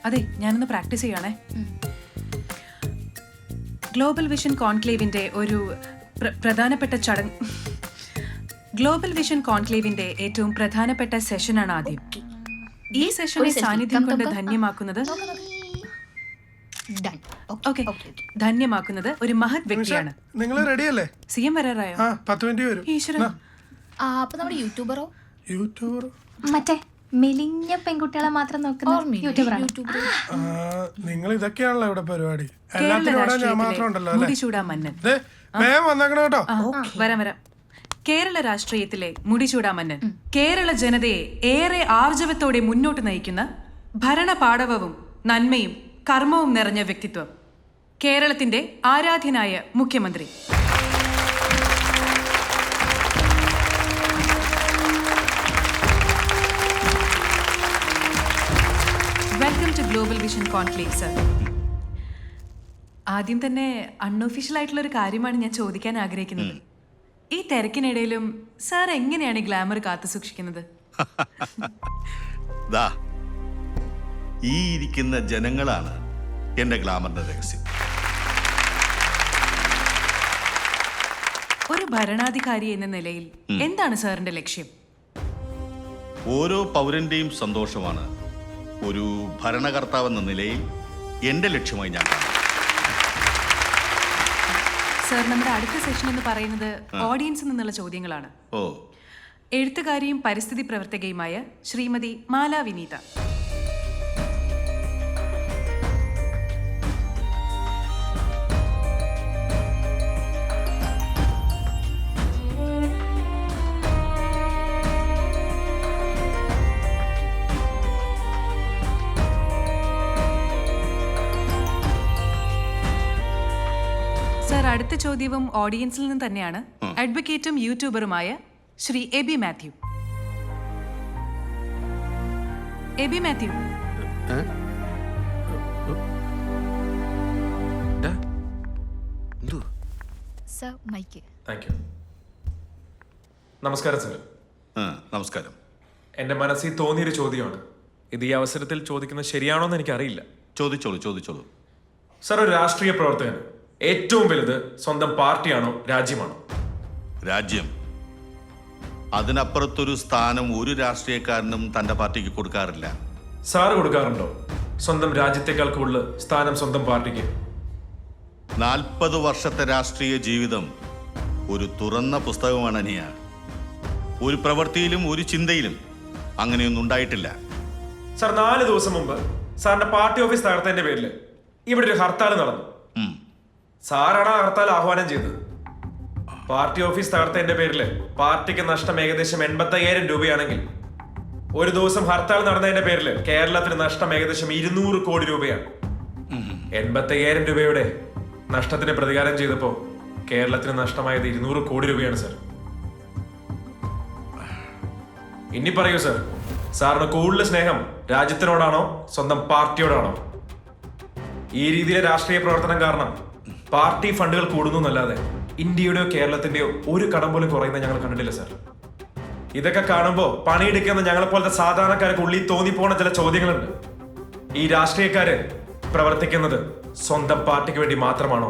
അതെ, ഞാനൊന്ന് പ്രാക്ടീസ് ചെയ്യണേ. ഗ്ലോബൽ വിഷൻ കോൺക്ലേവിന്റെ ഒരു പ്രധാനപ്പെട്ട ചടങ്ങ്. ഗ്ലോബൽ വിഷൻ കോൺക്ലേവിന്റെ ഏറ്റവും പ്രധാനപ്പെട്ട സെഷനാണ് ആദ്യം. ഈ സെഷനെ സാന്നിധ്യം കൊണ്ട് ധന്യമാക്കുന്നത് ഒരു മഹത് വ്യക്തിയാണ്. നിങ്ങൾ റെഡിയല്ലേ? സിഎം വരാറായോ? 10 മിനിറ്റ് വരും. ഈശ്വരാ. അപ്പൊ നമ്മുടെ യൂട്യൂബറോ? മറ്റേ മെലിഞ്ഞ പെൺകുട്ടികളെ മാത്രം നോക്കുന്ന യൂട്യൂബറാണ്. നിങ്ങൾ ഇതൊക്കെയാണല്ലോ ഇവിടെ പരിപാടി. എല്ലാത്തിനും ഞാൻ മാത്രം ഉണ്ടല്ലോ അല്ലേ? മുടിചൂടാ മന്നൻ. വേഗം വന്നേക്കണം കേട്ടോ. വരാം. കേരള രാഷ്ട്രീയത്തിലെ മുടിചൂടാ മന്നൻ കേരള ജനതയെ ഏറെ ആർജവത്തോടെ മുന്നോട്ട് നയിക്കുന്ന ഭരണപാടവവും നന്മയും കർമ്മവും നിറഞ്ഞ വ്യക്തിത്വം. കേരളത്തിന്റെ ആരാധ്യനായ മുഖ്യമന്ത്രി. Welcome to global vision conclave sir. ആദ്യം തന്നെ അൺഒഫീഷ്യൽ ആയിട്ടുള്ള ഒരു കാര്യമാണ് ഞാൻ ചോദിക്കാൻ ആഗ്രഹിക്കുന്നത്. ഈ തിരക്കിനിടയിലും സാർ എങ്ങനെയാണ് ഈ ഗ്ലാമർ കാത്തു സൂക്ഷിക്കുന്നത്? ഈ ഇരിക്കുന്ന ജനങ്ങളാണ് എന്റെ ഗ്ലാമറിന്റെ രഹസ്യം. ഒരു ഭരണാധികാരി എന്ന നിലയിൽ എന്താണ് സാറിന്റെ ലക്ഷ്യം? ഓരോ പൗരന്റെയും സന്തോഷമാണ് ഒരു ഭരണകർത്താവ് എന്ന നിലയിൽ എന്റെ ലക്ഷ്യമായി ഞാൻ കാണുന്നു. സാർ, നമ്മുടെ അടുത്ത സെഷൻ എന്ന് പറയുന്നത് ഓഡിയൻസിൽ നിന്നുള്ള ചോദ്യങ്ങളാണ്. എഴുത്തുകാരിയും പരിസ്ഥിതി പ്രവർത്തകയുമായ ശ്രീമതി മാല വിനീത. സാർ, അടുത്ത ചോദ്യവും ഓഡിയൻസിൽ നിന്ന് തന്നെയാണ്. അഡ്വക്കേറ്റും യൂട്യൂബറുമായ Shri Aby Mathew. Aby Mathew. Sir, mic. Thank you. നമസ്കാരം സർ. നമസ്കാരം. എൻ്റെ മനസ്സിൽ തോന്നിയൊരു ചോദ്യമാണ്. ഇത് ഈ അവസരത്തിൽ ചോദിക്കുന്നത് ശരിയാണോ എന്ന് എനിക്കറിയില്ല. ചോദിച്ചോളൂ. സർ, ഒരു രാഷ്ട്രീയ പ്രവർത്തകൻ ഏറ്റവും വലുത് സ്വന്തം പാർട്ടിയാണോ രാജ്യമാണോ? രാജ്യം. അതിനപ്പുറത്തൊരു സ്ഥാനം ഒരു രാഷ്ട്രീയക്കാരനും തന്റെ പാർട്ടിക്ക് കൊടുക്കാറില്ല. സാറ് കൊടുക്കാറുണ്ടോ? സ്വന്തം രാജ്യത്തെക്കാൾ കൂടുതൽ സ്ഥാനം സ്വന്തം പാർട്ടിക്ക്? 40 വർഷത്തെ രാഷ്ട്രീയ ജീവിതം ഒരു തുറന്ന പുസ്തകമാണ് അനിയ. ഒരു പ്രവൃത്തിയിലും ഒരു ചിന്തയിലും അങ്ങനെയൊന്നും ഉണ്ടായിട്ടില്ല. സർ, 4 ദിവസം മുമ്പ് സാറിന്റെ പാർട്ടി ഓഫീസ് തകർത്തതിന്റെ പേരിൽ ഇവിടെ ഒരു ഹർത്താൽ നടന്നു. സാറാണ് ആ ഹർത്താൽ ആഹ്വാനം ചെയ്തത്. പാർട്ടി ഓഫീസ് തകർത്തതിന്റെ പേരിൽ പാർട്ടിക്ക് നഷ്ടം ഏകദേശം 85,000 രൂപയാണെങ്കിൽ ഒരു ദിവസം ഹർത്താൽ നടന്നതിന്റെ പേരിൽ കേരളത്തിന് നഷ്ടം ഏകദേശം 200 കോടി രൂപയാണ്. 85,000 രൂപയുടെ നഷ്ടത്തിന് പ്രതികാരം ചെയ്തപ്പോ കേരളത്തിന് നഷ്ടമായത് 200 കോടി രൂപയാണ് സർ. ഇനി പറയൂ സർ, സാറിന് കൂടുതൽ സ്നേഹം രാജ്യത്തിനോടാണോ സ്വന്തം പാർട്ടിയോടാണോ? ഈ രീതിയിലെ രാഷ്ട്രീയ പ്രവർത്തനം കാരണം പാർട്ടി ഫണ്ടുകൾ കൂടുന്നു എന്നല്ലാതെ ഇന്ത്യയുടെയോ കേരളത്തിന്റെയോ ഒരു കടം പോലും കുറയുന്ന ഞങ്ങൾ കണ്ടിട്ടില്ല സർ. ഇതൊക്കെ കാണുമ്പോൾ പണിയെടുക്കുന്ന ഞങ്ങളെ പോലത്തെ സാധാരണക്കാർക്ക് ഉള്ളിൽ തോന്നിപ്പോണ ചില ചോദ്യങ്ങളുണ്ട്. ഈ രാഷ്ട്രീയക്കാര് പ്രവർത്തിക്കുന്നത് സ്വന്തം പാർട്ടിക്ക് വേണ്ടി മാത്രമാണോ?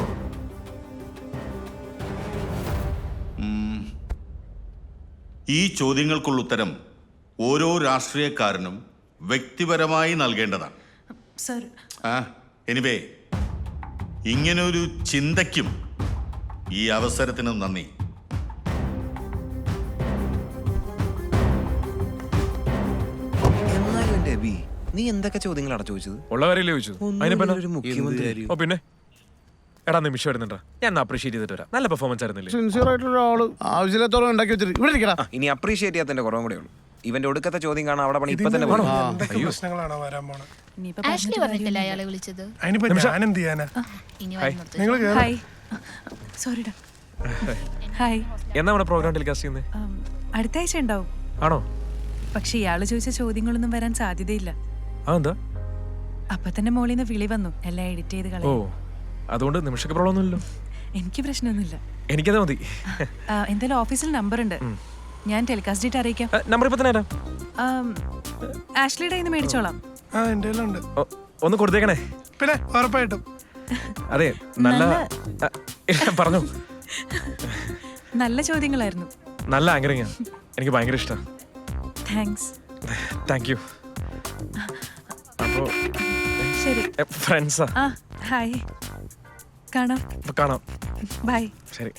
ഈ ചോദ്യങ്ങൾക്കുള്ള ഉത്തരം ഓരോ രാഷ്ട്രീയക്കാരനും വ്യക്തിപരമായി നൽകേണ്ടതാണ്. സർ, എനിവേ, ഇങ്ങനൊരു ചിന്തയ്ക്കും ഈ അവസരത്തിനും നന്ദി. നീ എന്തൊക്കെ ചോദ്യങ്ങളാണ് ചോദിച്ചത്? ഉള്ള കാര്യമല്ലേ ചോദിച്ചു? പിന്നെ എടാ, നിമിഷം വരുന്നുണ്ടാ, ഞാൻ അപ്രീഷിയേറ്റ് ചെയ്തിട്ട് വരാം. നല്ല പെർഫോമൻസ് ആയിരുന്നില്ലേ? സിൻസിയർ ആയിട്ടുള്ള ആള് ആവശ്യത്തോളം ഉണ്ടാക്കി വെച്ചിട്ട് ഇവിടെ ഇരിക്കടാ. ഇനി അപ്രീഷിയേറ്റ് ചെയ്യാത്തതിന്റെ കുറവും കൂടെ ഉള്ളൂ. ഇവന്റെ ഒടുക്കത്തെ ചോദ്യം കാണാൻ അവിടെ പണി ഇപ്പൊ തന്നെ പ്രശ്നങ്ങളാണോ വരാൻ പോണെ? ആഷ്ലി പറഞ്ഞിട്ടില്ല അയാളെ വിളിച്ചത്. അതിനിപ്പോ ഞാൻ എന്ത് ചെയ്യാനാ? ഇനി വരുന്നത് നിങ്ങൾ ഹായ്. സോറിടാ. ഹായ്. എന്നാ നമ്മുടെ പ്രോഗ്രാം ടെലികാസ്റ്റ് ചെയ്യുന്നത്? അടുത്ത ആഴ്ച ഉണ്ടാവും. ആണോ? പക്ഷെ ഇയാള് ചോദിച്ച ചോദ്യങ്ങളൊന്നും വരാൻ സാധ്യതയില്ല. അതെന്താ? അപ്പൊ തന്നെ മോളിൽ നിന്ന് വിളി വന്നു, എല്ലാം എഡിറ്റ് ചെയ്ത് കളയാം. അതുകൊണ്ട് നിമിഷക്ക് പ്രോബ്ലം ഒന്നുമില്ലല്ലോ? എനിക്ക് പ്രശ്നമൊന്നുമില്ല. എനിക്കത് മതി. എന്തായാലും ഓഫീസിൽ നമ്പർ ഉണ്ട്, ഞാൻ ടെലികാസ്റ്റ് ഡേറ്റ് അറിയിക്കാം. നമ്പർ ഇപ്പൊ തന്നെ ആഷ്ലിയുടെ കയ്യിൽ നിന്ന് മേടിച്ചോളാം. എന്റെ ഒന്ന് കൊടുത്തേക്കണേ. പിന്നെ ഉറപ്പായിട്ടും. അതെ നല്ല പറഞ്ഞു. നല്ല ചോദ്യങ്ങളായിരുന്നു. നല്ല ആങ്കറിങ്ങാ, എനിക്ക് ഭയങ്കര ഇഷ്ടം. താങ്ക്സ്. Thank you. അപ്പോ ശരി. ഫ്രണ്ട്സാ? ആ ഹായ്, കാണാം. കാണാം. ബൈ. ശരി.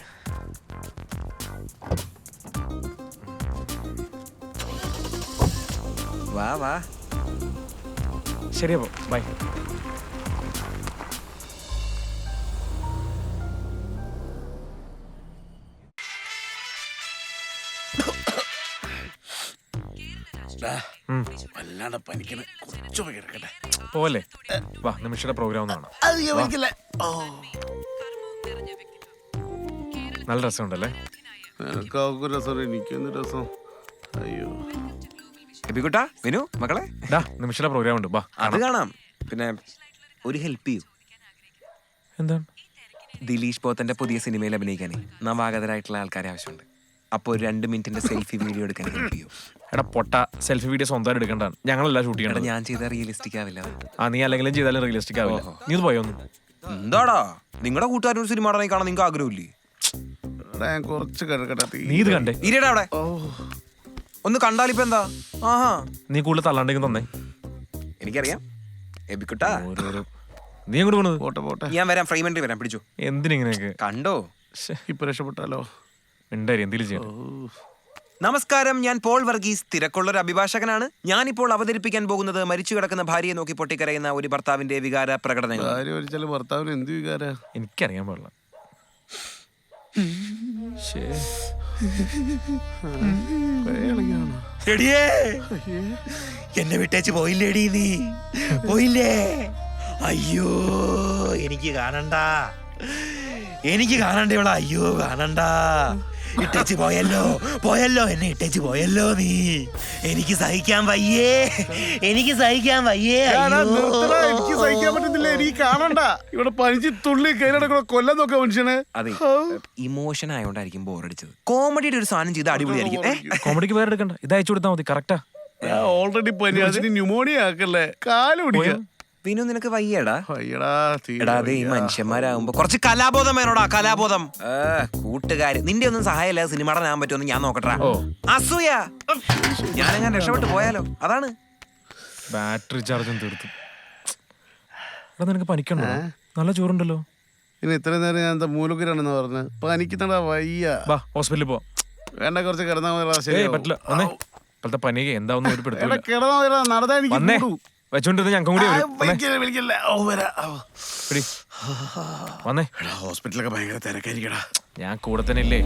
വാ വാ. ശരി അപ്പോ ബൈ. വല്ലാണ്ട് പനിക്കണ, കുറച്ചു പോയി കിടക്കട്ടെ. പോലെ വാ, നിമിഷയുടെ പ്രോഗ്രാം കാണാം. അത് ഞാൻ വലിക്കില്ല. ഓ, നല്ല രസമുണ്ടല്ലേ? നിനക്കാവുന്ന രസം, എനിക്കൊന്ന് രസം. അയ്യോ, എബിക്കുട്ടാ, വിനു മക്കളെ, ഡാ നിമിഷയുടെ പ്രോഗ്രാം ഉണ്ട്, വാ. അത് കാണാം. പിന്നെ ഒരു ഹെൽപ്പ് ചെയ്യൂ. എന്താണ്? ദിലീഷ് പോത്തന്റെ പുതിയ സിനിമയിൽ അഭിനയിക്കാനേ നവാഗതരായിട്ടുള്ള ആൾക്കാരെ ആവശ്യമുണ്ട്. അപ്പോൾ ഒരു 2 മിനിറ്റിന്റെ സെൽഫി വീഡിയോ എടുക്കാൻ ഹെൽപ്പ് ചെയ്യൂ. എടാ പൊട്ട, സെൽഫി വീഡിയോ സ്വന്തമായിട്ട് എടുക്കണ്ടാണ്, ഞങ്ങളെല്ലാം ഷൂട്ട് എടാ ചെയ്യണം. ഞാൻ ചെയ്ത റിയലിസ്റ്റിക് ആവില്ല. നീ അല്ലെങ്കിലും ചെയ്താലും റിയലിസ്റ്റിക് ആവില്ല. നീ ഇത് പോയോ? ഒന്ന് എന്താടാ നിങ്ങളുടെ കൂട്ടുകാരൻ ഒരു സിനിമ കാണാൻ നിങ്ങൾക്ക് ആഗ്രഹമില്ലേ? എടാ, ഞാൻ കുറച്ച് കിടക്കട്ടെ. നീ ഇത് കണ്ടേ? ഇരിയടാ അവിടെ. ഒന്ന് കണ്ടാലിപ്പോ എന്താ? ആഹാ, നീ കൂടുതൽ തള്ളാണ്ടെങ്കിൽ തന്നെ. എനിക്കറിയാം എബിക്കുട്ടാ. ഓരോരോ നീ എങ്ങോട്ട് പോണത്? പോട്ടെ പോട്ടെ, ഞാൻ വരാം, ഫ്രെയിമെന്റ് വരാം, പിടിച്ചു. എന്തിനിങ്ങനെയൊക്കെ? കണ്ടോ? ഇപ്പൊ രക്ഷപ്പെട്ടാലോ? ഉണ്ടായി എന്തെങ്കിലും ചെയ്യണം. നമസ്കാരം, ഞാൻ പോൾ വർഗീസ്, തിരക്കുള്ളൊരു അഭിഭാഷകനാണ്. ഞാനിപ്പോൾ അവതരിപ്പിക്കാൻ പോകുന്നത് മരിച്ചു കിടക്കുന്ന ഭാര്യയെ നോക്കി പൊട്ടിക്കരയുന്ന ഒരു ഭർത്താവിന്റെ വികാര പ്രകടനങ്ങൾ. ഭാര്യ മരിച്ചാലും ഭർത്താവിന് എന്ത് വികാര? എനിക്കറിയാൻ പാടില്ല. എന്നെ വിട്ടേച്ച് പോയില്ലേടി നീ? പോയില്ലേ? അയ്യോ, എനിക്ക് കാണണ്ട, എനിക്ക് കാണണ്ട ഇവളെ. അയ്യോ കാണണ്ട, ഇട്ടേച്ച് പോയല്ലോ, പോയല്ലോ, എന്നെ ഇട്ടേച്ച് പോയല്ലോ നീ. എനിക്ക് സഹിക്കാൻ വയ്യേ, എനിക്ക് സഹിക്കാൻ വയ്യേ. എനിക്ക് സഹിക്കാൻ പറ്റുന്നില്ല, എനിക്ക് കാണണ്ട. ഇവിടെ പനിച്ച് തുള്ളി കയ്യിലടക്കൂടെ കൊല്ലം നോക്കാം മനുഷ്യനെ. അതെ, ഇമോഷൻ ആയതുകൊണ്ടായിരിക്കും ബോറടിച്ചത്. കോമഡിയുടെ ഒരു സാധനം ചെയ്ത് അടിപൊളിയായിരിക്കും. കോമഡിക്ക് വേറെ എടുക്കണ്ട, ഇത് അയച്ചു കൊടുത്താൽ മതി. കറക്റ്റാ. ഓൾറെഡി പനി, അതിന് ന്യൂമോണിയ ആക്കല്ലേ, കാല് പിടിക്കാം. വിനു നിനക്ക് വയ്യടാ? അയ്യടാ, എടാ അതെ, ഈ മനുഷ്യന്മാരാകുമ്പോ കുറച്ച് കലാബോധം വേണോടാ, കലാബോധം. കൂട്ടുകാര് നിന്റെ ഒന്നും സഹായമില്ല സിനിമ ആകാൻ പറ്റുമെന്ന് ഞാൻ നോക്കട്ടാ. അസൂയ, ഞാനെങ്ങനെ രക്ഷപ്പെട്ടു പോയാലോ, അതാണ്. ബാറ്ററി ചാർജും തീർത്തു. എടാ നിനക്ക് പനിക്കണ്ടോ? നല്ല ചോറുണ്ടല്ലോ. ഇനി ഇത്രയും നേരം ഞാൻ എന്താ മൂലക്കുരാണെന്ന് പറഞ്ഞ് പനിക്കുന്നടാ, വയ്യ. വാ ഹോസ്പിറ്റലിൽ പോ. വേണ്ട, കുറച്ച് കിടന്നാ പറ്റില്ല. വന്നേ, ഇപ്പോഴത്തെ പനിക്ക് എന്താവുന്ന ഒരു പിടുത്തമില്ല. കിടന്നാ നടന്നാ എനിക്ക് വന്നേ, കൂടു. വെച്ചോണ്ടിരുന്ന ഞങ്ങൾക്കും കൂടി വരും. വിളിക്കില്ല. ഓ, വരാ. വന്നേ. ഹോസ്പിറ്റലൊക്കെ ഭയങ്കര തിരക്കായിരിക്കടാ. ഞാൻ കൂടെ തന്നെ ഇല്ലേ?